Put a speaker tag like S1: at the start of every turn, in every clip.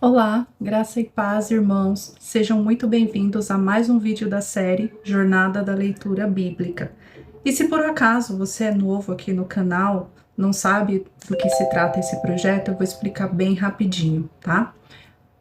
S1: Olá, graça e paz, irmãos. Sejam muito bem-vindos a mais um vídeo da série Jornada da Leitura Bíblica. E se por acaso você é novo aqui no canal, não sabe do que se trata esse projeto, eu vou explicar bem rapidinho, tá?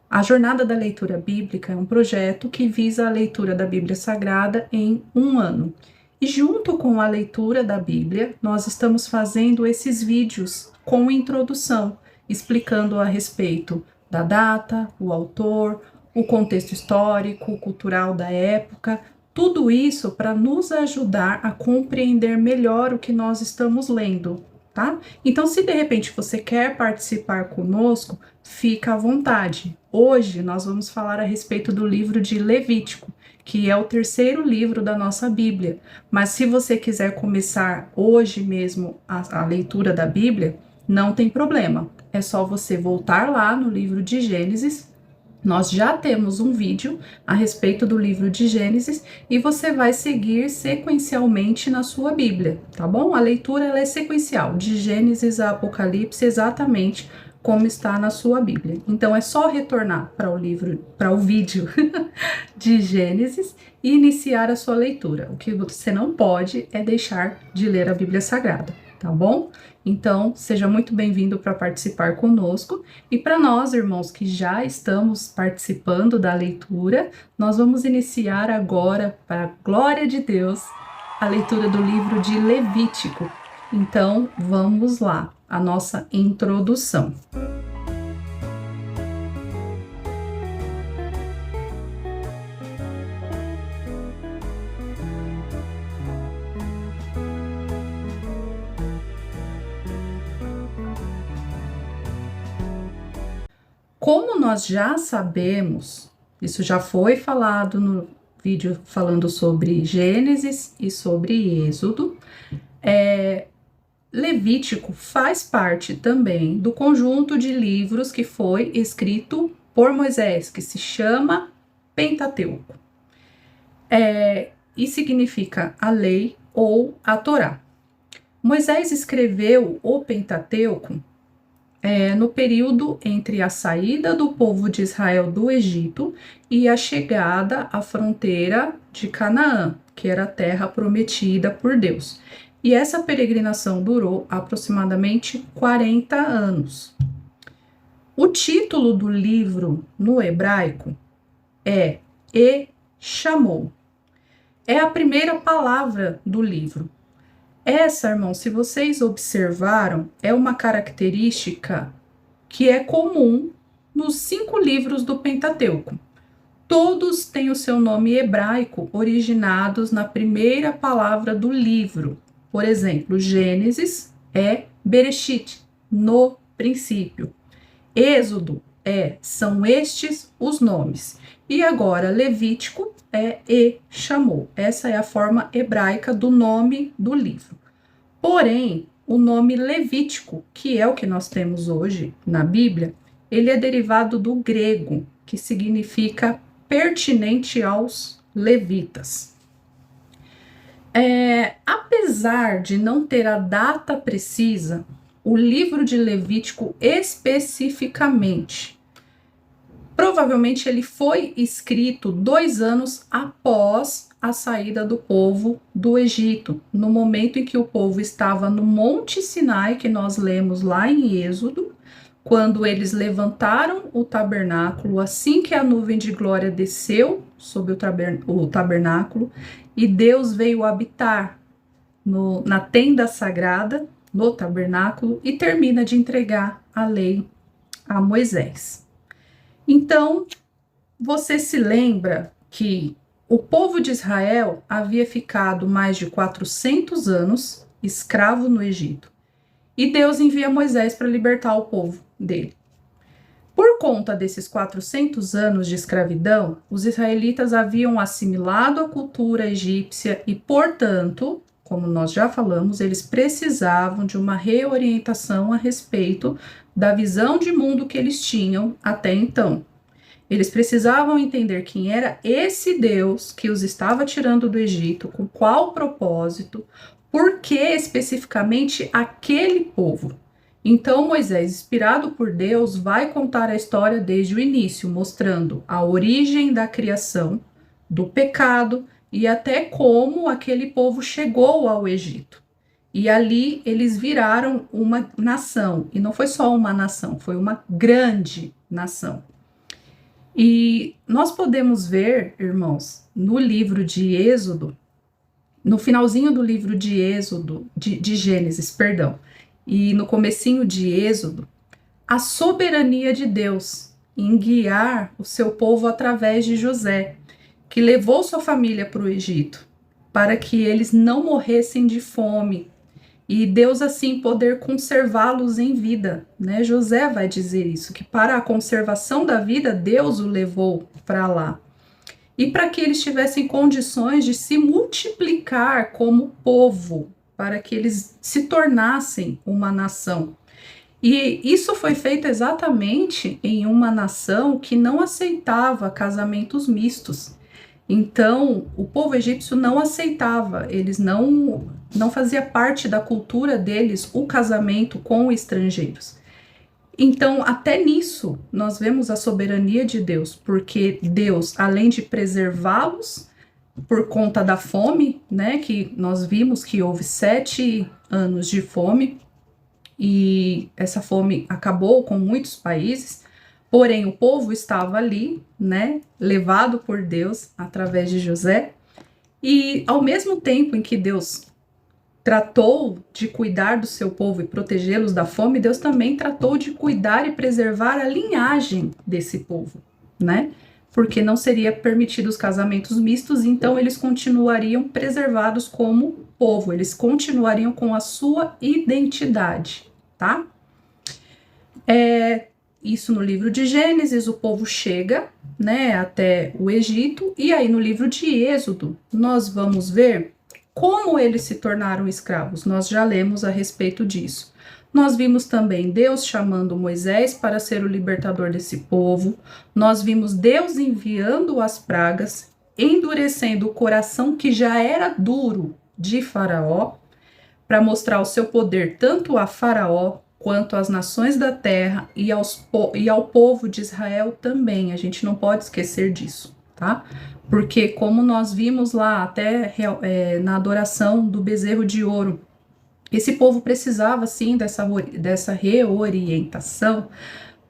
S1: A Jornada da Leitura Bíblica é um projeto que visa a leitura da Bíblia Sagrada em um ano. E junto com a leitura da Bíblia, nós estamos fazendo esses vídeos com introdução, explicando a respeito da data, o autor, o contexto histórico, cultural da época, tudo isso para nos ajudar a compreender melhor o que nós estamos lendo, tá? Então, se de repente você quer participar conosco, fica à vontade. Hoje nós vamos falar a respeito do livro de Levítico, que é o terceiro livro da nossa Bíblia. Mas se você quiser começar hoje mesmo a leitura da Bíblia, não tem problema. É só você voltar lá no livro de Gênesis. Nós já temos um vídeo a respeito do livro de Gênesis e você vai seguir sequencialmente na sua Bíblia, tá bom? A leitura ela é sequencial, de Gênesis a Apocalipse, exatamente como está na sua Bíblia. Então é só retornar para o vídeo de Gênesis e iniciar a sua leitura. O que você não pode é deixar de ler a Bíblia Sagrada, tá bom? Então, seja muito bem-vindo para participar conosco. E para nós, irmãos, que já estamos participando da leitura, nós vamos iniciar agora, para a glória de Deus, a leitura do livro de Levítico. Então, vamos lá, a nossa introdução. Como nós já sabemos, isso já foi falado no vídeo falando sobre Gênesis e sobre Êxodo, Levítico faz parte também do conjunto de livros que foi escrito por Moisés, que se chama Pentateuco. E significa a lei ou a Torá. Moisés escreveu o Pentateuco no período entre a saída do povo de Israel do Egito e a chegada à fronteira de Canaã, que era a terra prometida por Deus. E essa peregrinação durou aproximadamente 40 anos. O título do livro no hebraico é E-Chamou. É a primeira palavra do livro. Essa, irmão, se vocês observaram, é uma característica que é comum nos 5 livros do Pentateuco. Todos têm o seu nome hebraico originados na primeira palavra do livro. Por exemplo, Gênesis é Bereshit, no princípio. Êxodo são estes os nomes. E agora, Levítico E-Chamou. Essa é a forma hebraica do nome do livro. Porém, o nome Levítico, que é o que nós temos hoje na Bíblia, ele é derivado do grego, que significa pertinente aos levitas. Apesar de não ter a data precisa, o livro de Levítico especificamente, provavelmente ele foi escrito 2 anos após a saída do povo do Egito, no momento em que o povo estava no Monte Sinai, que nós lemos lá em Êxodo, quando eles levantaram o tabernáculo, assim que a nuvem de glória desceu sobre o tabernáculo, e Deus veio habitar na tenda sagrada, no tabernáculo, e termina de entregar a lei a Moisés. Então, você se lembra que o povo de Israel havia ficado mais de 400 anos escravo no Egito. E Deus envia Moisés para libertar o povo dele. Por conta desses 400 anos de escravidão, os israelitas haviam assimilado a cultura egípcia e, portanto, como nós já falamos, eles precisavam de uma reorientação a respeito da visão de mundo que eles tinham até então. Eles precisavam entender quem era esse Deus que os estava tirando do Egito, com qual propósito, por que especificamente aquele povo. Então Moisés, inspirado por Deus, vai contar a história desde o início, mostrando a origem da criação, do pecado e até como aquele povo chegou ao Egito. E ali eles viraram uma nação, e não foi só uma nação, foi uma grande nação. E nós podemos ver, irmãos, no livro de Êxodo, no finalzinho do livro de Êxodo, de Gênesis, perdão, e no comecinho de Êxodo, a soberania de Deus em guiar o seu povo através de José, que levou sua família para o Egito, para que eles não morressem de fome, e Deus assim poder conservá-los em vida, né? José vai dizer isso, que para a conservação da vida, Deus o levou para lá. E para que eles tivessem condições de se multiplicar como povo, para que eles se tornassem uma nação. E isso foi feito exatamente em uma nação que não aceitava casamentos mistos. Então, o povo egípcio não aceitava, eles não fazia parte da cultura deles o casamento com estrangeiros. Então, até nisso, nós vemos a soberania de Deus, porque Deus, além de preservá-los por conta da fome, né, que nós vimos que houve 7 anos de fome, e essa fome acabou com muitos países, porém o povo estava ali, né, levado por Deus através de José, e ao mesmo tempo em que Deus tratou de cuidar do seu povo e protegê-los da fome, Deus também tratou de cuidar e preservar a linhagem desse povo, né? Porque não seria permitido os casamentos mistos, então eles continuariam preservados como povo, eles continuariam com a sua identidade, tá? Isso no livro de Gênesis, o povo chega, né, até o Egito, e aí no livro de Êxodo, nós vamos ver como eles se tornaram escravos. Nós já lemos a respeito disso. Nós vimos também Deus chamando Moisés para ser o libertador desse povo. Nós vimos Deus enviando as pragas, endurecendo o coração que já era duro de Faraó, para mostrar o seu poder tanto a Faraó quanto às nações da terra e ao povo de Israel também. A gente não pode esquecer disso, tá? Porque como nós vimos lá até na adoração do bezerro de ouro, esse povo precisava sim dessa reorientação,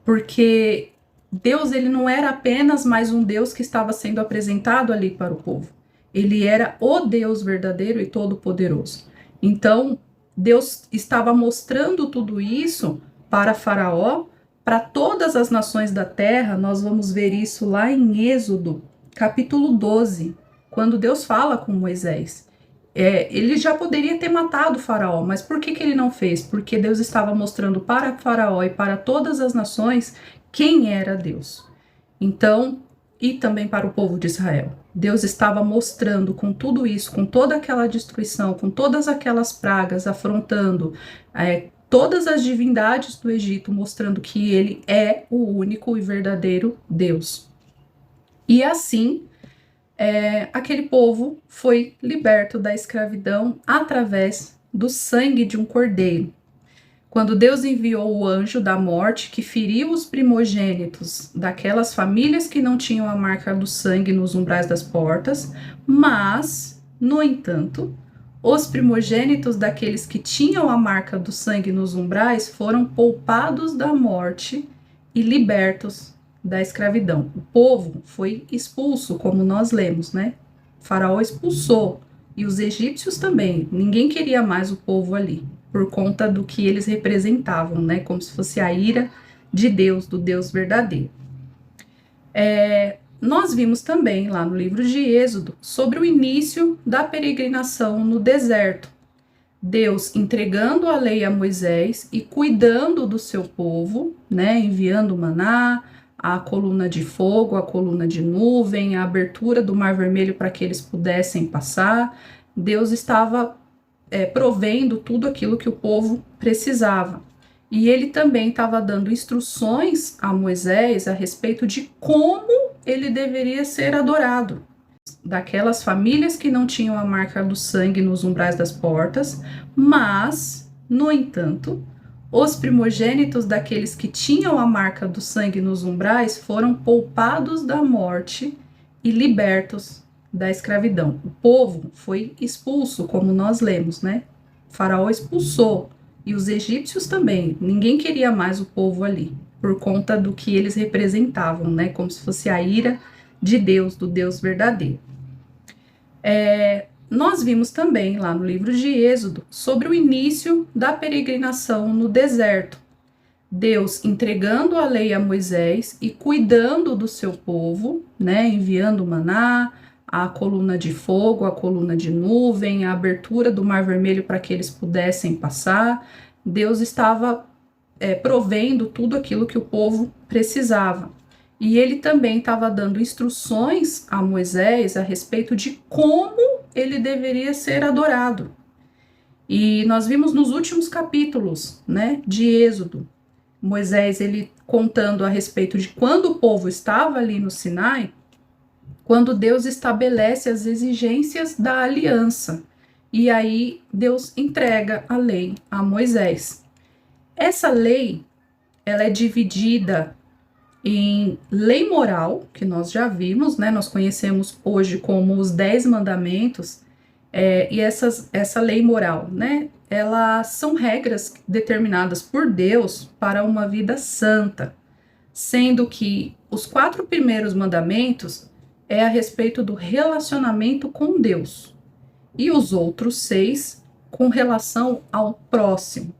S1: porque Deus ele não era apenas mais um Deus que estava sendo apresentado ali para o povo. Ele era o Deus verdadeiro e todo-poderoso. Então, Deus estava mostrando tudo isso para Faraó, para todas as nações da terra. Nós vamos ver isso lá em Êxodo, capítulo 12, quando Deus fala com Moisés. Ele já poderia ter matado Faraó, mas por que ele não fez? Porque Deus estava mostrando para Faraó e para todas as nações quem era Deus. Então, e também para o povo de Israel. Deus estava mostrando com tudo isso, com toda aquela destruição, com todas aquelas pragas, afrontando todas as divindades do Egito, mostrando que ele é o único e verdadeiro Deus. E assim, aquele povo foi liberto da escravidão através do sangue de um cordeiro. Quando Deus enviou o anjo da morte que feriu os primogênitos daquelas famílias que não tinham a marca do sangue nos umbrais das portas, mas, no entanto, os primogênitos daqueles que tinham a marca do sangue nos umbrais foram poupados da morte e libertos da escravidão. O povo foi expulso, como nós lemos, né? O faraó expulsou, e os egípcios também. Ninguém queria mais o povo ali, por conta do que eles representavam, né? Como se fosse a ira de Deus, do Deus verdadeiro. Nós vimos também lá no livro de Êxodo sobre o início da peregrinação no deserto. Deus entregando a lei a Moisés e cuidando do seu povo, né? Enviando o maná, a coluna de fogo, a coluna de nuvem, a abertura do Mar Vermelho para que eles pudessem passar. Deus estava provendo tudo aquilo que o povo precisava. E ele também estava dando instruções a Moisés a respeito de como ele deveria ser adorado. Daquelas famílias que não tinham a marca do sangue nos umbrais das portas, mas, no entanto, os primogênitos daqueles que tinham a marca do sangue nos umbrais foram poupados da morte e libertos da escravidão. O povo foi expulso, como nós lemos, né? O faraó expulsou, e os egípcios também. Ninguém queria mais o povo ali, por conta do que eles representavam, né? Como se fosse a ira de Deus, do Deus verdadeiro. Nós vimos também lá no livro de Êxodo sobre o início da peregrinação no deserto. Deus entregando a lei a Moisés e cuidando do seu povo, né, enviando o maná, a coluna de fogo, a coluna de nuvem, a abertura do Mar Vermelho para que eles pudessem passar. Deus estava provendo tudo aquilo que o povo precisava. E ele também estava dando instruções a Moisés a respeito de como ele deveria ser adorado. E nós vimos nos últimos capítulos, né, de Êxodo, Moisés ele contando a respeito de quando o povo estava ali no Sinai, quando Deus estabelece as exigências da aliança. E aí Deus entrega a lei a Moisés. Essa lei, ela é dividida em lei moral, que nós já vimos, né? Nós conhecemos hoje como os 10 mandamentos, e essa lei moral, né? Elas são regras determinadas por Deus para uma vida santa, sendo que os 4 primeiros mandamentos é a respeito do relacionamento com Deus, e os outros 6 com relação ao próximo.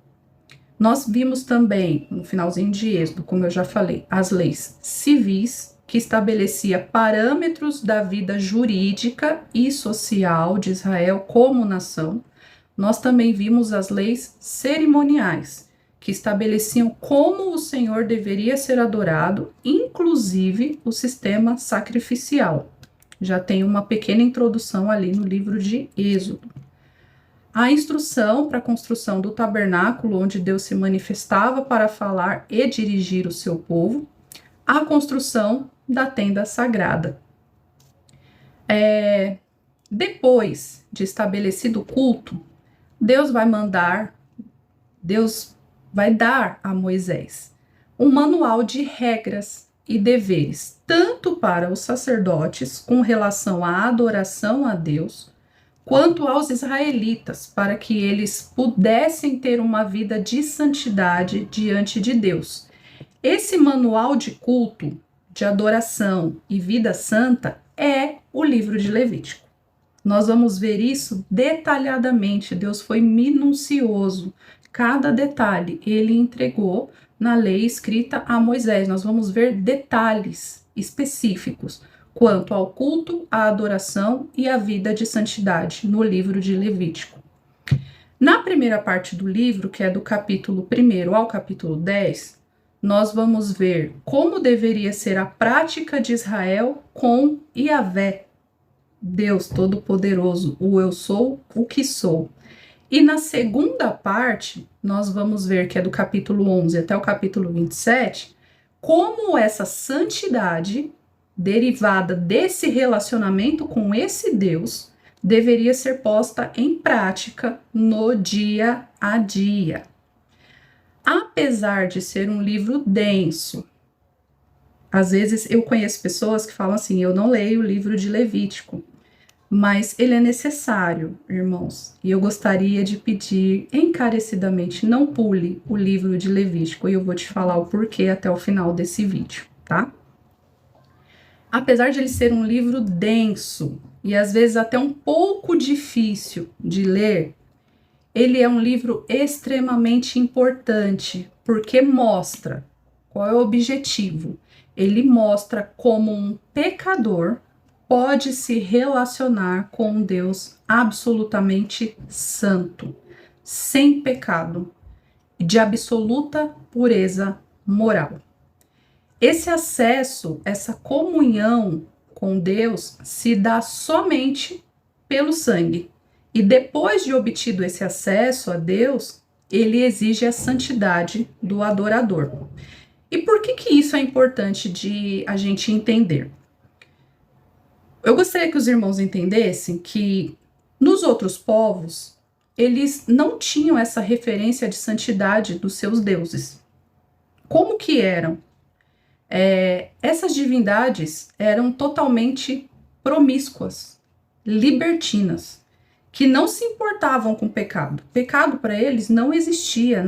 S1: Nós vimos também, no finalzinho de Êxodo, como eu já falei, as leis civis, que estabelecia parâmetros da vida jurídica e social de Israel como nação. Nós também vimos as leis cerimoniais, que estabeleciam como o Senhor deveria ser adorado, inclusive o sistema sacrificial. Já tem uma pequena introdução ali no livro de Êxodo. A instrução para a construção do tabernáculo, onde Deus se manifestava para falar e dirigir o seu povo, a construção da tenda sagrada. Depois de estabelecido o culto, Deus vai dar a Moisés um manual de regras e deveres, tanto para os sacerdotes com relação à adoração a Deus, quanto aos israelitas, para que eles pudessem ter uma vida de santidade diante de Deus. Esse manual de culto, de adoração e vida santa é o livro de Levítico. Nós vamos ver isso detalhadamente. Deus foi minucioso. Cada detalhe ele entregou na lei escrita a Moisés. Nós vamos ver detalhes específicos quanto ao culto, à adoração e à vida de santidade no livro de Levítico. Na primeira parte do livro, que é do capítulo 1 ao capítulo 10, nós vamos ver como deveria ser a prática de Israel com Yahvé, Deus Todo-Poderoso, o eu sou, o que sou. E na segunda parte, nós vamos ver, que é do capítulo 11 até o capítulo 27, como essa santidade derivada desse relacionamento com esse Deus deveria ser posta em prática no dia a dia. Apesar de ser um livro denso, às vezes eu conheço pessoas que falam assim, eu não leio o livro de Levítico, mas ele é necessário, irmãos, e eu gostaria de pedir encarecidamente, não pule o livro de Levítico, e eu vou te falar o porquê até o final desse vídeo, tá? Apesar de ele ser um livro denso e às vezes até um pouco difícil de ler, ele é um livro extremamente importante, porque mostra qual é o objetivo. Ele mostra como um pecador pode se relacionar com um Deus absolutamente santo, sem pecado, de absoluta pureza moral. Esse acesso, essa comunhão com Deus se dá somente pelo sangue. E depois de obtido esse acesso a Deus, ele exige a santidade do adorador. E por que isso é importante de a gente entender? Eu gostaria que os irmãos entendessem que nos outros povos, eles não tinham essa referência de santidade dos seus deuses. Como que eram? Essas divindades eram totalmente promíscuas, libertinas, que não se importavam com pecado. Pecado para eles não existia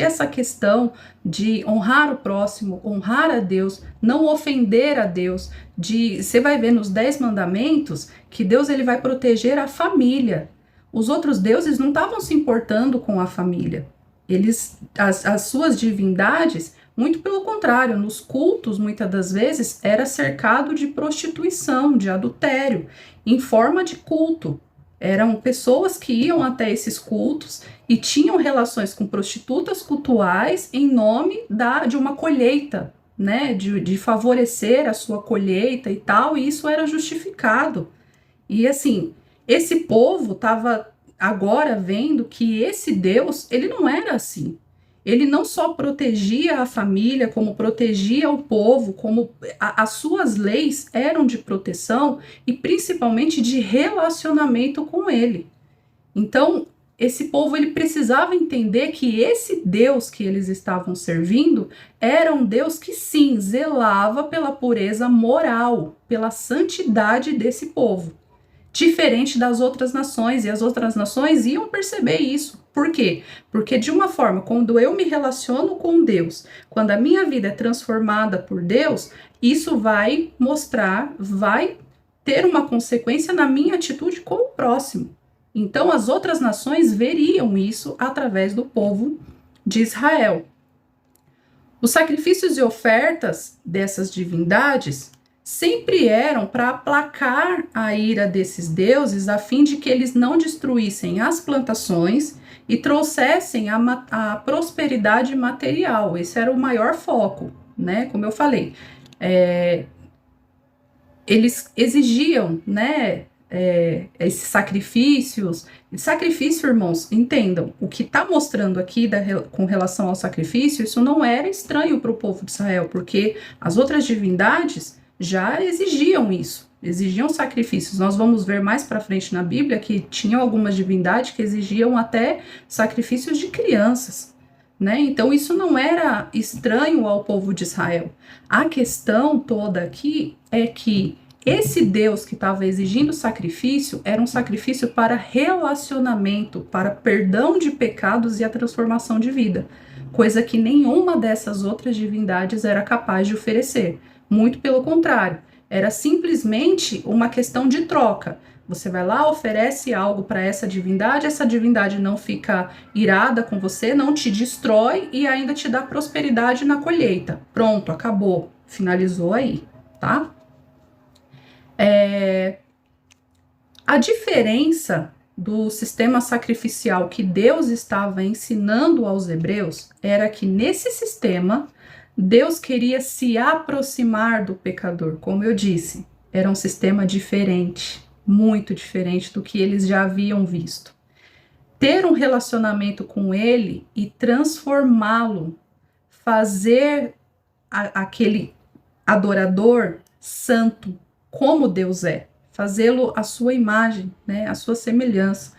S1: essa questão de honrar o próximo, honrar a Deus, não ofender a Deus. Você vai ver nos 10 mandamentos que Deus ele vai proteger a família. Os outros deuses não estavam se importando com a família. As suas divindades, muito pelo contrário, nos cultos, muitas das vezes, era cercado de prostituição, de adultério, em forma de culto. Eram pessoas que iam até esses cultos e tinham relações com prostitutas cultuais em nome de uma colheita, né? De favorecer a sua colheita e tal, e isso era justificado. E assim, esse povo estava agora vendo que esse Deus, ele não era assim. Ele não só protegia a família, como protegia o povo, como as suas leis eram de proteção e principalmente de relacionamento com ele. Então, esse povo ele precisava entender que esse Deus que eles estavam servindo era um Deus que sim, zelava pela pureza moral, pela santidade desse povo. Diferente das outras nações, e as outras nações iam perceber isso. Por quê? Porque de uma forma, quando eu me relaciono com Deus, quando a minha vida é transformada por Deus, isso vai mostrar, vai ter uma consequência na minha atitude com o próximo. Então as outras nações veriam isso através do povo de Israel. Os sacrifícios e ofertas dessas divindades sempre eram para aplacar a ira desses deuses, a fim de que eles não destruíssem as plantações e trouxessem a prosperidade material. Esse era o maior foco, né? Como eu falei, eles exigiam, né? Esses sacrifícios. Sacrifício, irmãos, entendam, o que está mostrando aqui com relação ao sacrifício, isso não era estranho para o povo de Israel, porque as outras divindades já exigiam isso, exigiam sacrifícios. Nós vamos ver mais para frente na Bíblia que tinham algumas divindades que exigiam até sacrifícios de crianças, né? Então isso não era estranho ao povo de Israel. A questão toda aqui é que esse Deus que estava exigindo sacrifício era um sacrifício para relacionamento, para perdão de pecados e a transformação de vida, coisa que nenhuma dessas outras divindades era capaz de oferecer. Muito pelo contrário, era simplesmente uma questão de troca. Você vai lá, oferece algo para essa divindade não fica irada com você, não te destrói e ainda te dá prosperidade na colheita. Pronto, acabou, finalizou aí, tá? A diferença do sistema sacrificial que Deus estava ensinando aos hebreus era que nesse sistema Deus queria se aproximar do pecador, como eu disse, era um sistema diferente, muito diferente do que eles já haviam visto. Ter um relacionamento com ele e transformá-lo, fazer aquele adorador santo, como Deus é, fazê-lo à sua imagem, né, à sua semelhança,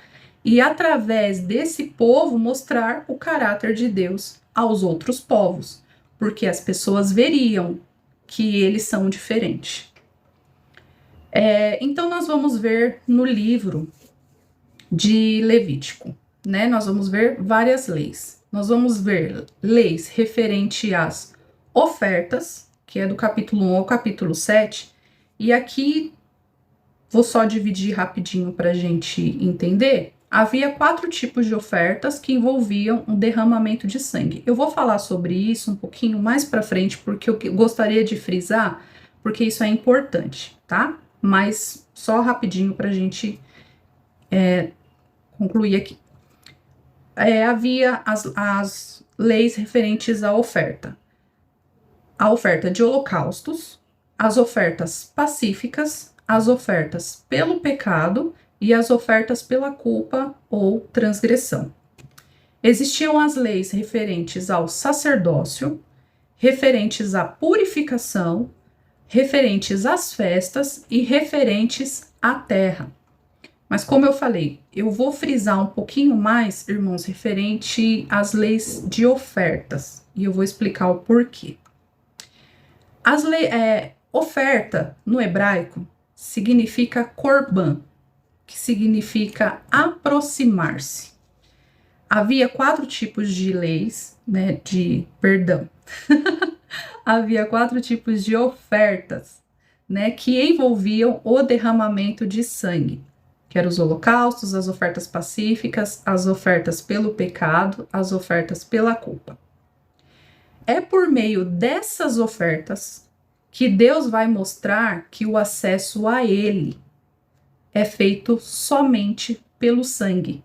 S1: e através desse povo mostrar o caráter de Deus aos outros povos, porque as pessoas veriam que eles são diferentes. Então nós vamos ver no livro de Levítico, né? Nós vamos ver várias leis. Nós vamos ver leis referente às ofertas, que é do capítulo 1 ao capítulo 7, e aqui vou só dividir rapidinho para a gente entender. Havia 4 tipos de ofertas que envolviam um derramamento de sangue. Eu vou falar sobre isso um pouquinho mais para frente, porque eu gostaria de frisar, porque isso é importante, tá? Mas só rapidinho para a gente concluir aqui. Havia as leis referentes à oferta. A oferta de holocaustos, as ofertas pacíficas, as ofertas pelo pecado e as ofertas pela culpa ou transgressão. Existiam as leis referentes ao sacerdócio, referentes à purificação, referentes às festas e referentes à terra. Mas como eu falei, eu vou frisar um pouquinho mais, irmãos, referente às leis de ofertas. E eu vou explicar o porquê. Oferta, no hebraico, significa korban, que significa aproximar-se. Havia 4 tipos de leis, né, havia 4 tipos de ofertas, né, que envolviam o derramamento de sangue, que eram os holocaustos, as ofertas pacíficas, as ofertas pelo pecado, as ofertas pela culpa. É por meio dessas ofertas que Deus vai mostrar que o acesso a Ele é feito somente pelo sangue.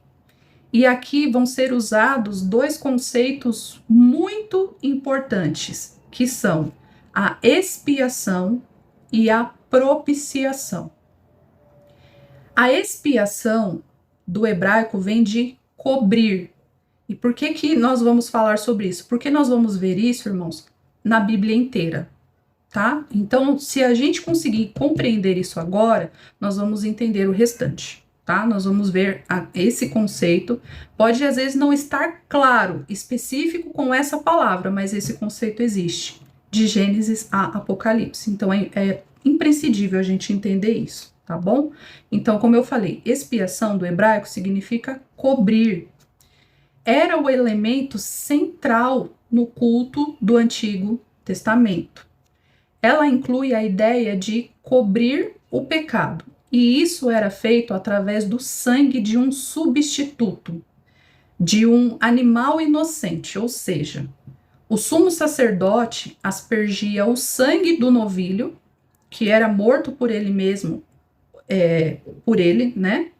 S1: E aqui vão ser usados 2 conceitos muito importantes, que são a expiação e a propiciação. A expiação do hebraico vem de cobrir. E por que que nós vamos falar sobre isso? Porque nós vamos ver isso, irmãos, na Bíblia inteira, tá? Então, se a gente conseguir compreender isso agora, nós vamos entender o restante, tá? Nós vamos ver esse conceito. Pode, às vezes, não estar claro, específico com essa palavra, mas esse conceito existe, de Gênesis a Apocalipse. Então, é imprescindível a gente entender isso, tá bom? Então, como eu falei, expiação do hebraico significa cobrir. Era o elemento central no culto do Antigo Testamento. Ela inclui a ideia de cobrir o pecado, e isso era feito através do sangue de um substituto, de um animal inocente, ou seja, o sumo sacerdote aspergia o sangue do novilho, que era morto por ele mesmo, né?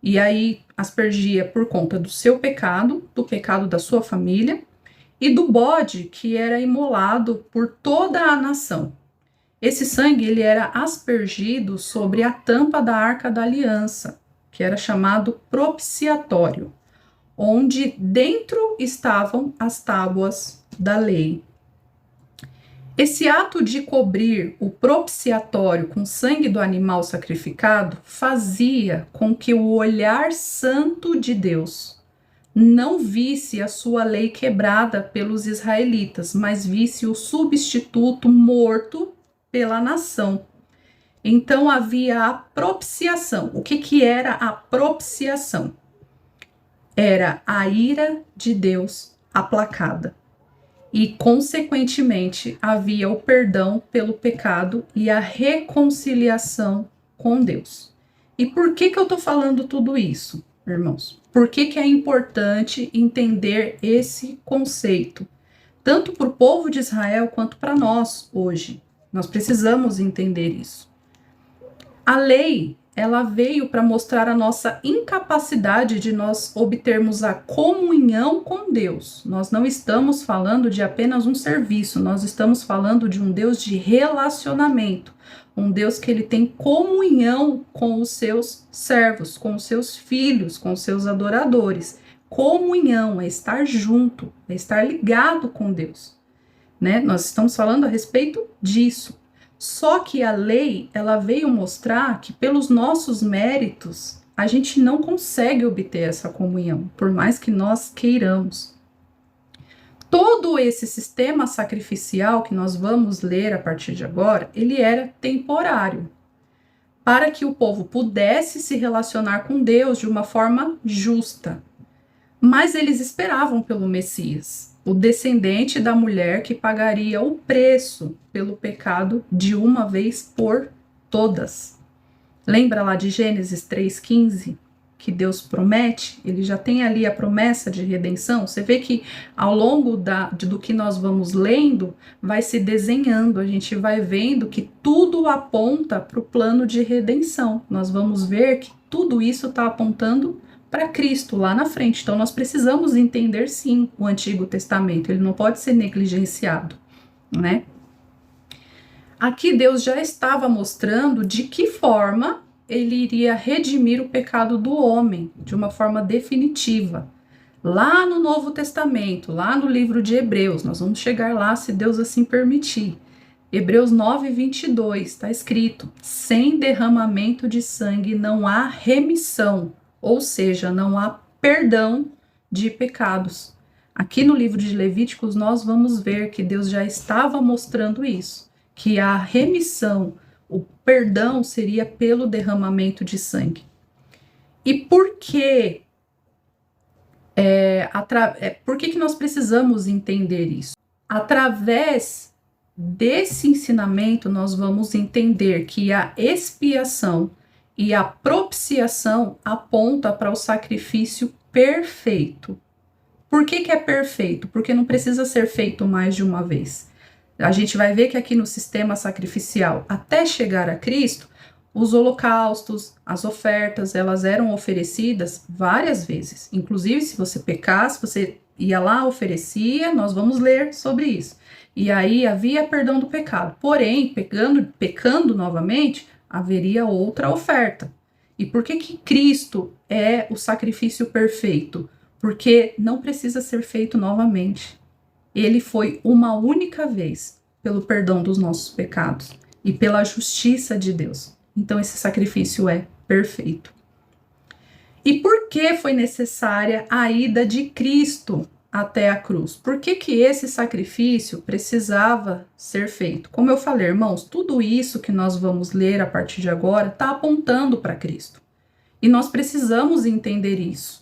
S1: E aí aspergia por conta do seu pecado, do pecado da sua família, e do bode que era imolado por toda a nação. Esse sangue ele era aspergido sobre a tampa da Arca da Aliança, que era chamado propiciatório, onde dentro estavam as tábuas da lei. Esse ato de cobrir o propiciatório com sangue do animal sacrificado fazia com que o olhar santo de Deus não visse a sua lei quebrada pelos israelitas, mas visse o substituto morto pela nação. Então havia a propiciação. O que era a propiciação? Era a ira de Deus aplacada. E, consequentemente, havia o perdão pelo pecado e a reconciliação com Deus. E por que eu estou falando tudo isso, irmãos? Por que é importante entender esse conceito? Tanto para o povo de Israel quanto para nós hoje. Nós precisamos entender isso. A lei, ela veio para mostrar a nossa incapacidade de nós obtermos a comunhão com Deus. Nós não estamos falando de apenas um serviço, nós estamos falando de um Deus de relacionamento, um Deus que ele tem comunhão com os seus servos, com os seus filhos, com os seus adoradores. Comunhão é estar junto, é estar ligado com Deus, né? Nós estamos falando a respeito disso. Só que a lei, ela veio mostrar que pelos nossos méritos, a gente não consegue obter essa comunhão, por mais que nós queiramos. Todo esse sistema sacrificial que nós vamos ler a partir de agora, ele era temporário, para que o povo pudesse se relacionar com Deus de uma forma justa. Mas eles esperavam pelo Messias, o descendente da mulher que pagaria o preço pelo pecado de uma vez por todas. Lembra lá de Gênesis 3,15, que Deus promete? Ele já tem ali a promessa de redenção. Você vê que ao longo do que nós vamos lendo, vai se desenhando, a gente vai vendo que tudo aponta para o plano de redenção. Nós vamos ver que tudo isso está apontando para Cristo lá na frente. Então nós precisamos entender sim o Antigo Testamento, ele não pode ser negligenciado, né? Aqui Deus já estava mostrando de que forma ele iria redimir o pecado do homem de uma forma definitiva. Lá no Novo Testamento, lá no livro de Hebreus, nós vamos chegar lá se Deus assim permitir. Hebreus 9:22, está escrito: sem derramamento de sangue não há remissão, ou seja, não há perdão de pecados. Aqui no livro de Levíticos nós vamos ver que Deus já estava mostrando isso, que a remissão, o perdão seria pelo derramamento de sangue. E por quê? Por que nós precisamos entender isso? Através desse ensinamento, nós vamos entender que a expiação e a propiciação apontam para o sacrifício perfeito. Por que é perfeito? Porque não precisa ser feito mais de uma vez. A gente vai ver que aqui no sistema sacrificial, até chegar a Cristo, os holocaustos, as ofertas, elas eram oferecidas várias vezes. Inclusive, se você pecasse, você ia lá, oferecia, nós vamos ler sobre isso. E aí havia perdão do pecado. Porém, pecando novamente, haveria outra oferta. E por que Cristo é o sacrifício perfeito? Porque não precisa ser feito novamente. Ele foi uma única vez pelo perdão dos nossos pecados e pela justiça de Deus. Então esse sacrifício é perfeito. E por que foi necessária a ida de Cristo até a cruz? Por que esse sacrifício precisava ser feito? Como eu falei, irmãos, tudo isso que nós vamos ler a partir de agora está apontando para Cristo. E nós precisamos entender isso.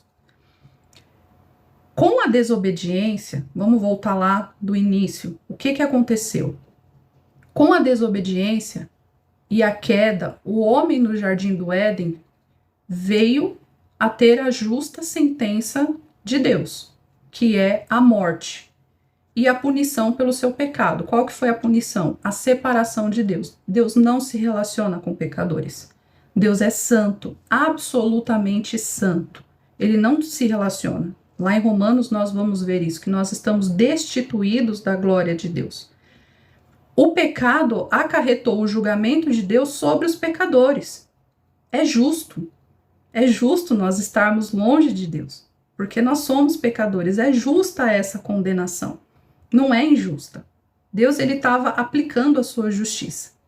S1: Com a desobediência, vamos voltar lá do início. O que aconteceu? Com a desobediência e a queda, o homem no jardim do Éden veio a ter a justa sentença de Deus, que é a morte e a punição pelo seu pecado. Qual que foi a punição? A separação de Deus. Deus não se relaciona com pecadores. Deus é santo, absolutamente santo. Ele não se relaciona. Lá em Romanos nós vamos ver isso, que nós estamos destituídos da glória de Deus. O pecado acarretou o julgamento de Deus sobre os pecadores. É justo nós estarmos longe de Deus, porque nós somos pecadores. É justa essa condenação, não é injusta. Deus ele estava aplicando a sua justiça.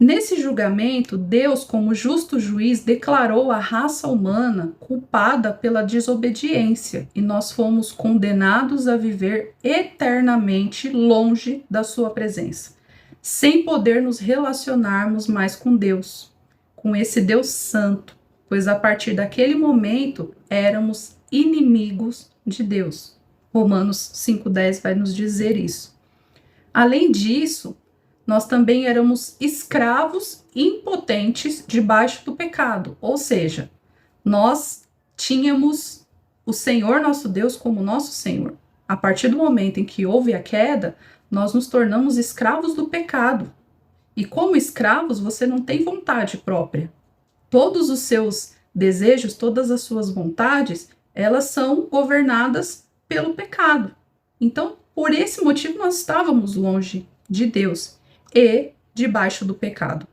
S1: Nesse julgamento, Deus, como justo juiz, declarou a raça humana culpada pela desobediência e nós fomos condenados a viver eternamente longe da sua presença, sem poder nos relacionarmos mais com Deus, com esse Deus santo, pois a partir daquele momento éramos inimigos de Deus. Romanos 5,10 vai nos dizer isso. Além disso, nós também éramos escravos impotentes debaixo do pecado, ou seja, nós tínhamos o Senhor nosso Deus como nosso Senhor. A partir do momento em que houve a queda, nós nos tornamos escravos do pecado. E como escravos, você não tem vontade própria. Todos os seus desejos, todas as suas vontades, elas são governadas pelo pecado. Então, por esse motivo, nós estávamos longe de Deus e debaixo do pecado.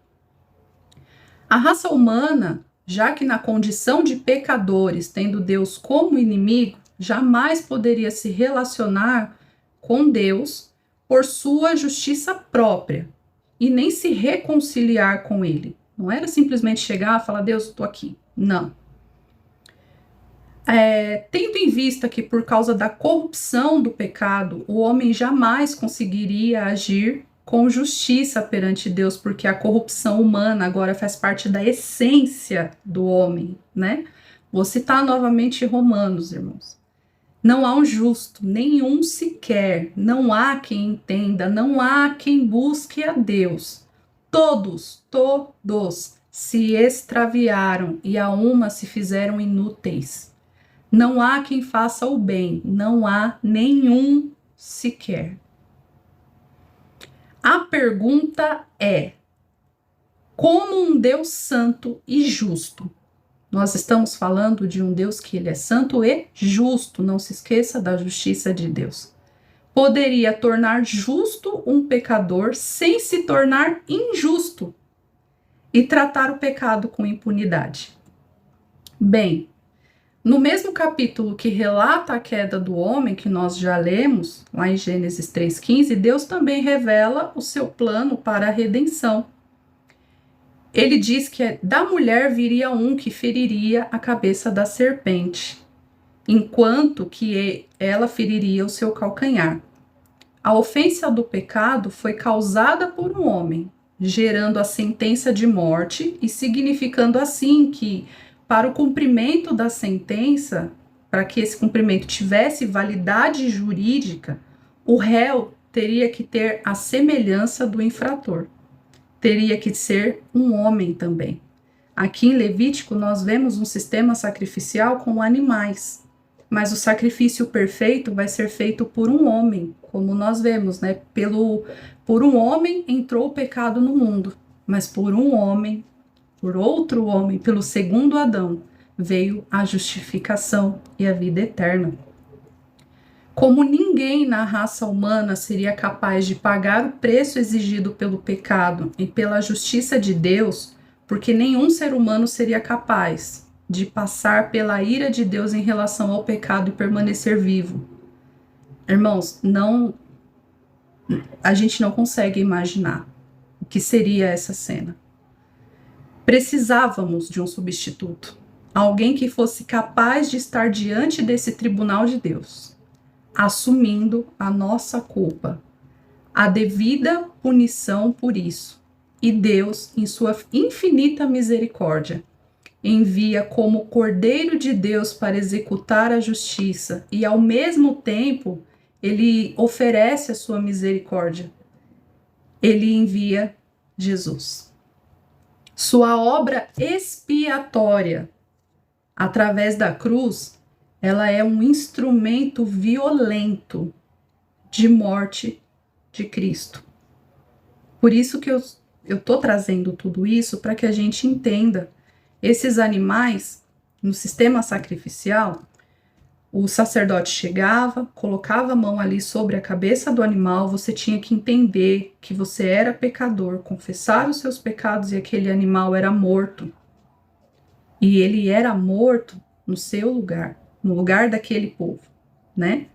S1: A raça humana, já que na condição de pecadores, tendo Deus como inimigo, jamais poderia se relacionar com Deus por sua justiça própria e nem se reconciliar com Ele. Não era simplesmente chegar e falar, Deus, eu estou aqui. Não. Tendo em vista que por causa da corrupção do pecado, o homem jamais conseguiria agir com justiça perante Deus, porque a corrupção humana agora faz parte da essência do homem, né? Vou citar novamente Romanos, irmãos. Não há um justo, nenhum sequer, não há quem entenda, não há quem busque a Deus. Todos se extraviaram e a uma se fizeram inúteis. Não há quem faça o bem, não há nenhum sequer. A pergunta é: como um Deus santo e justo? Nós estamos falando de um Deus que ele é santo e justo, não se esqueça da justiça de Deus. Poderia tornar justo um pecador sem se tornar injusto e tratar o pecado com impunidade. Bem, No mesmo capítulo que relata a queda do homem, que nós já lemos, lá em Gênesis 3,15, Deus também revela o seu plano para a redenção. Ele diz que da mulher viria um que feriria a cabeça da serpente, enquanto que ela feriria o seu calcanhar. A ofensa do pecado foi causada por um homem, gerando a sentença de morte e significando assim que, para o cumprimento da sentença, para que esse cumprimento tivesse validade jurídica, o réu teria que ter a semelhança do infrator. Teria que ser um homem também. Aqui em Levítico nós vemos um sistema sacrificial com animais, mas o sacrifício perfeito vai ser feito por um homem, como nós vemos, né? Por um homem entrou o pecado no mundo, mas por um homem, por outro homem, pelo segundo Adão, veio a justificação e a vida eterna. Como ninguém na raça humana seria capaz de pagar o preço exigido pelo pecado e pela justiça de Deus, porque nenhum ser humano seria capaz de passar pela ira de Deus em relação ao pecado e permanecer vivo. Irmãos, a gente não consegue imaginar o que seria essa cena. Precisávamos de um substituto, alguém que fosse capaz de estar diante desse tribunal de Deus, assumindo a nossa culpa, a devida punição por isso. E Deus, em sua infinita misericórdia, envia como Cordeiro de Deus para executar a justiça e, ao mesmo tempo, ele oferece a sua misericórdia. Ele envia Jesus. Sua obra expiatória, através da cruz, ela é um instrumento violento de morte de Cristo. Por isso que eu estou trazendo tudo isso para que a gente entenda. Esses animais, no sistema sacrificial, o sacerdote chegava, colocava a mão ali sobre a cabeça do animal, você tinha que entender que você era pecador, confessar os seus pecados e aquele animal era morto. E ele era morto no seu lugar, no lugar daquele povo, né?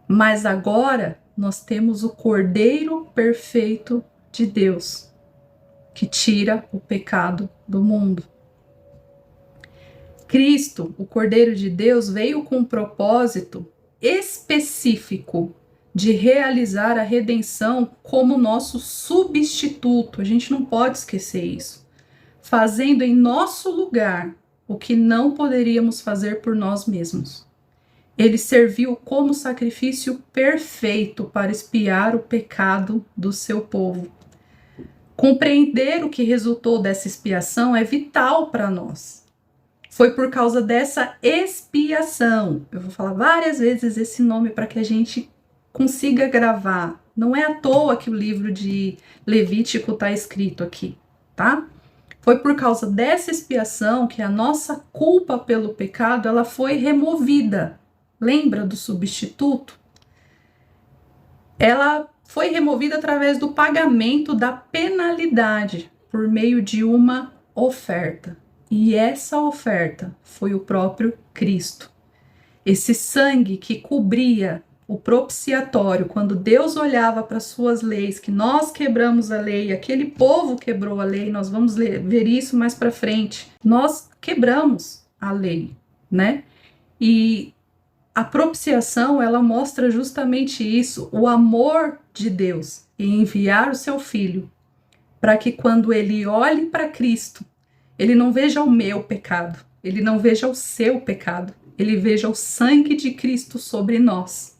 S1: Mas agora nós temos o Cordeiro perfeito de Deus, que tira o pecado do mundo. Cristo, o Cordeiro de Deus, veio com um propósito específico de realizar a redenção como nosso substituto. A gente não pode esquecer isso. Fazendo em nosso lugar o que não poderíamos fazer por nós mesmos. Ele serviu como sacrifício perfeito para expiar o pecado do seu povo. Compreender o que resultou dessa expiação é vital para nós. Foi por causa dessa expiação. Eu vou falar várias vezes esse nome para que a gente consiga gravar. Não é à toa que o livro de Levítico está escrito aqui, tá? Foi por causa dessa expiação que a nossa culpa pelo pecado ela foi removida. Lembra do substituto? Ela foi removida através do pagamento da penalidade por meio de uma oferta. E essa oferta foi o próprio Cristo. Esse sangue que cobria o propiciatório, quando Deus olhava para suas leis, que nós quebramos a lei, aquele povo quebrou a lei, nós vamos ver isso mais para frente. Nós quebramos a lei, né? E a propiciação, ela mostra justamente isso, o amor de Deus em enviar o seu Filho, para que quando ele olhe para Cristo, ele não veja o meu pecado, ele não veja o seu pecado, ele veja o sangue de Cristo sobre nós.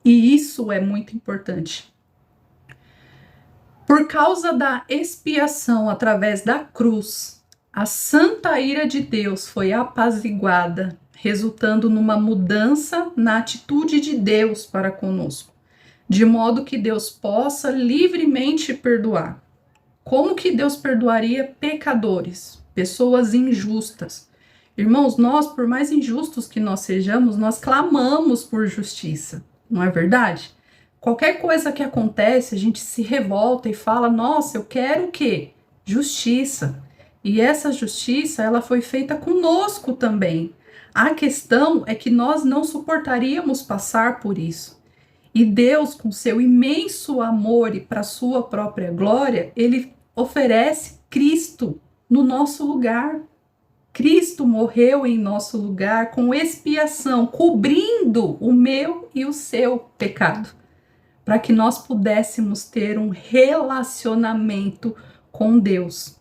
S1: E isso é muito importante. Por causa da expiação através da cruz, a santa ira de Deus foi apaziguada, resultando numa mudança na atitude de Deus para conosco, de modo que Deus possa livremente perdoar. Como que Deus perdoaria pecadores, pessoas injustas? Irmãos, nós, por mais injustos que nós sejamos, nós clamamos por justiça, não é verdade? Qualquer coisa que acontece, a gente se revolta e fala, nossa, eu quero o quê? Justiça. E essa justiça, ela foi feita conosco também. A questão é que nós não suportaríamos passar por isso. E Deus, com seu imenso amor e para sua própria glória, ele oferece Cristo no nosso lugar. Cristo morreu em nosso lugar com expiação, cobrindo o meu e o seu pecado, para que nós pudéssemos ter um relacionamento com Deus.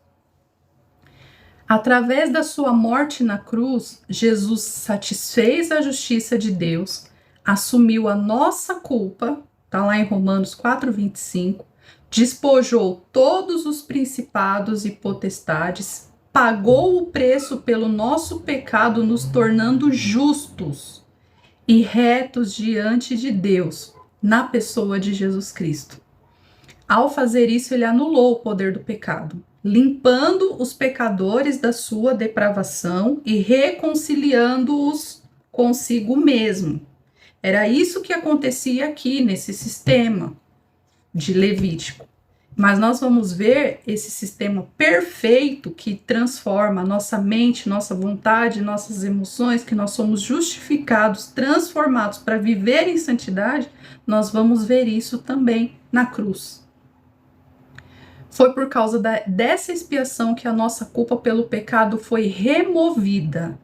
S1: Através da sua morte na cruz, Jesus satisfez a justiça de Deus, assumiu a nossa culpa, está lá em Romanos 4:25, despojou todos os principados e potestades, pagou o preço pelo nosso pecado, nos tornando justos e retos diante de Deus, na pessoa de Jesus Cristo. Ao fazer isso, ele anulou o poder do pecado, limpando os pecadores da sua depravação e reconciliando-os consigo mesmo. Era isso que acontecia aqui nesse sistema de Levítico. Mas nós vamos ver esse sistema perfeito que transforma a nossa mente, nossa vontade, nossas emoções, que nós somos justificados, transformados para viver em santidade. Nós vamos ver isso também na cruz. Foi por causa dessa expiação que a nossa culpa pelo pecado foi removida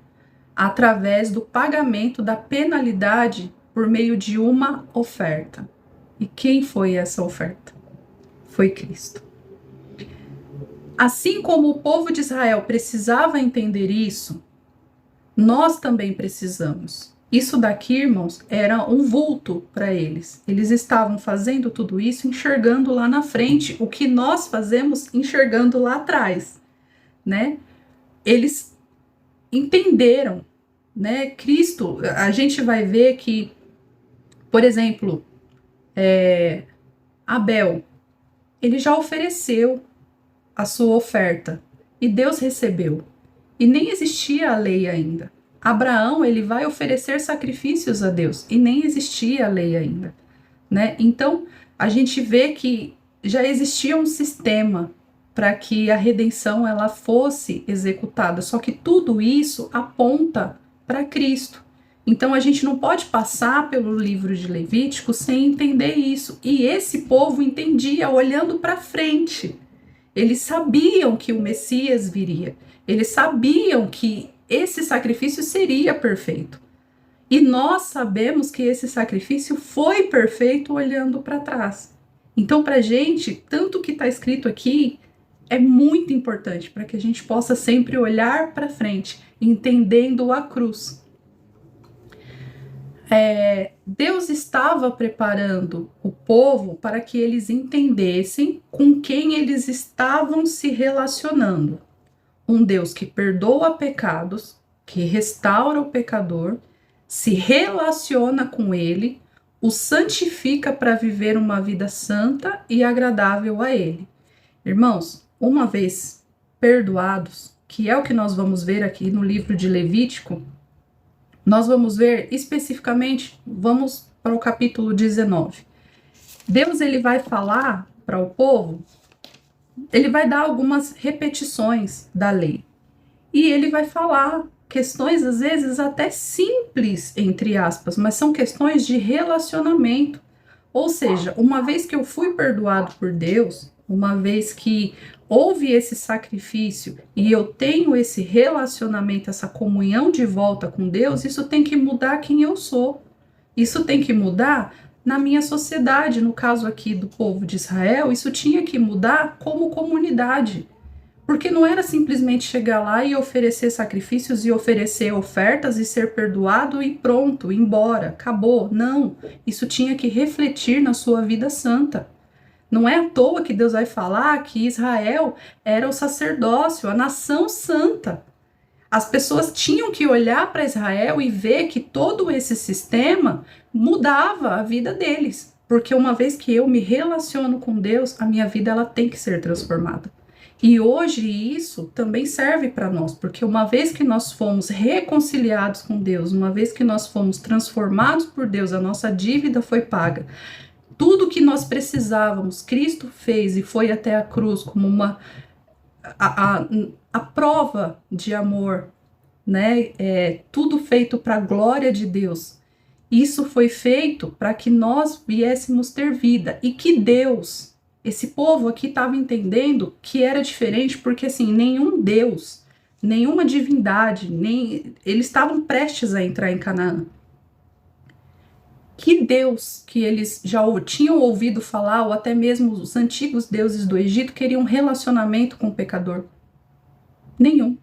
S1: através do pagamento da penalidade por meio de uma oferta. E quem foi essa oferta? Foi Cristo. Assim como o povo de Israel precisava entender isso, nós também precisamos. Isso daqui, irmãos, era um vulto para eles. Eles estavam fazendo tudo isso enxergando lá na frente, o que nós fazemos enxergando lá atrás, né? Eles entenderam, né? Cristo, a gente vai ver que, por exemplo, Abel, ele já ofereceu a sua oferta e Deus recebeu. E nem existia a lei ainda. Abraão, ele vai oferecer sacrifícios a Deus e nem existia a lei ainda, né? Então, a gente vê que já existia um sistema para que a redenção ela fosse executada, só que tudo isso aponta para Cristo. Então, a gente não pode passar pelo livro de Levítico sem entender isso. E esse povo entendia olhando para frente. Eles sabiam que o Messias viria. Eles sabiam que esse sacrifício seria perfeito. E nós sabemos que esse sacrifício foi perfeito olhando para trás. Então, para a gente, tanto o que está escrito aqui é muito importante para que a gente possa sempre olhar para frente, entendendo a cruz. Deus estava preparando o povo para que eles entendessem com quem eles estavam se relacionando. Um Deus que perdoa pecados, que restaura o pecador, se relaciona com ele, o santifica para viver uma vida santa e agradável a ele. Irmãos, uma vez perdoados, que é o que nós vamos ver aqui no livro de Levítico, nós vamos ver especificamente, vamos para o capítulo 19. Deus ele vai falar para o povo, ele vai dar algumas repetições da lei. E ele vai falar questões, às vezes, até simples, entre aspas, mas são questões de relacionamento. Ou seja, uma vez que eu fui perdoado por Deus, uma vez que houve esse sacrifício e eu tenho esse relacionamento, essa comunhão de volta com Deus, isso tem que mudar quem eu sou. Isso tem que mudar na minha sociedade, no caso aqui do povo de Israel, isso tinha que mudar como comunidade. Porque não era simplesmente chegar lá e oferecer sacrifícios e oferecer ofertas e ser perdoado e pronto, ir embora, acabou. Não, isso tinha que refletir na sua vida santa. Não é à toa que Deus vai falar que Israel era o sacerdócio, a nação santa. As pessoas tinham que olhar para Israel e ver que todo esse sistema mudava a vida deles. Porque uma vez que eu me relaciono com Deus, a minha vida ela tem que ser transformada. E hoje isso também serve para nós, porque uma vez que nós fomos reconciliados com Deus, uma vez que nós fomos transformados por Deus, a nossa dívida foi paga. Tudo que nós precisávamos, Cristo fez e foi até a cruz como a prova de amor, né? Tudo feito para a glória de Deus. Isso foi feito para que nós viéssemos ter vida e que Deus, esse povo aqui estava entendendo que era diferente, porque assim, nenhum Deus, nenhuma divindade, nem eles estavam prestes a entrar em Canaã. Que Deus que eles já tinham ouvido falar, ou até mesmo os antigos deuses do Egito, queriam um relacionamento com o pecador? Nenhum.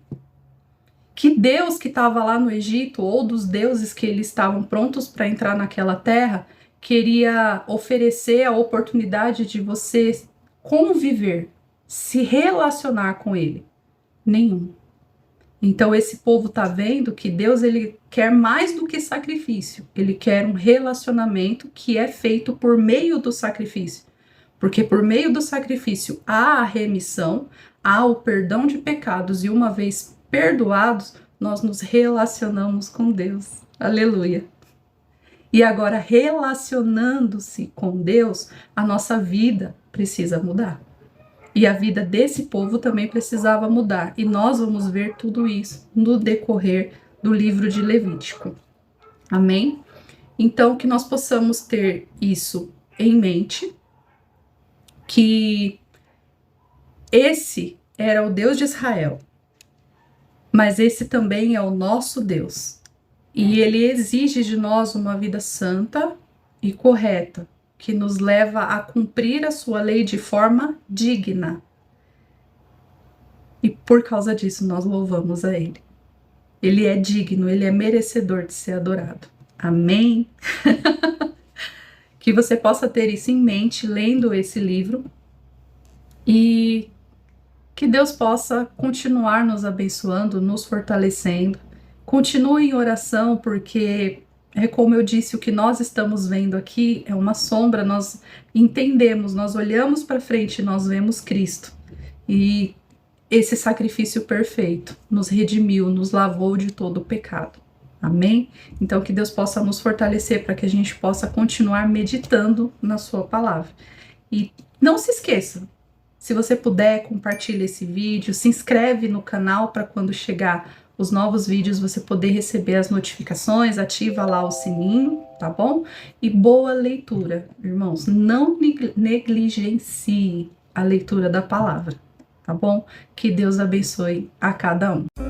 S1: Que Deus que estava lá no Egito, ou dos deuses que eles estavam prontos para entrar naquela terra, queria oferecer a oportunidade de você conviver, se relacionar com ele? Nenhum. Então esse povo está vendo que Deus, ele quer mais do que sacrifício. Ele quer um relacionamento que é feito por meio do sacrifício. Porque por meio do sacrifício há a remissão, há o perdão de pecados, e uma vez perdoados, nós nos relacionamos com Deus. Aleluia! E agora, relacionando-se com Deus, a nossa vida precisa mudar. E a vida desse povo também precisava mudar. E nós vamos ver tudo isso no decorrer do livro de Levítico. Amém? Então, que nós possamos ter isso em mente, que esse era o Deus de Israel, mas esse também é o nosso Deus. E ele exige de nós uma vida santa e correta, que nos leva a cumprir a sua lei de forma digna. E por causa disso nós louvamos a ele. Ele é digno, ele é merecedor de ser adorado. Amém? Que você possa ter isso em mente lendo esse livro, e que Deus possa continuar nos abençoando, nos fortalecendo. Continue em oração, porque é como eu disse, o que nós estamos vendo aqui é uma sombra. Nós entendemos, nós olhamos para frente e nós vemos Cristo. E esse sacrifício perfeito nos redimiu, nos lavou de todo o pecado. Amém? Então que Deus possa nos fortalecer para que a gente possa continuar meditando na sua palavra. E não se esqueça, se você puder, compartilhe esse vídeo, se inscreve no canal para quando chegar os novos vídeos você poder receber as notificações, ativa lá o sininho, tá bom? E boa leitura, irmãos, não negligencie a leitura da palavra, tá bom? Que Deus abençoe a cada um.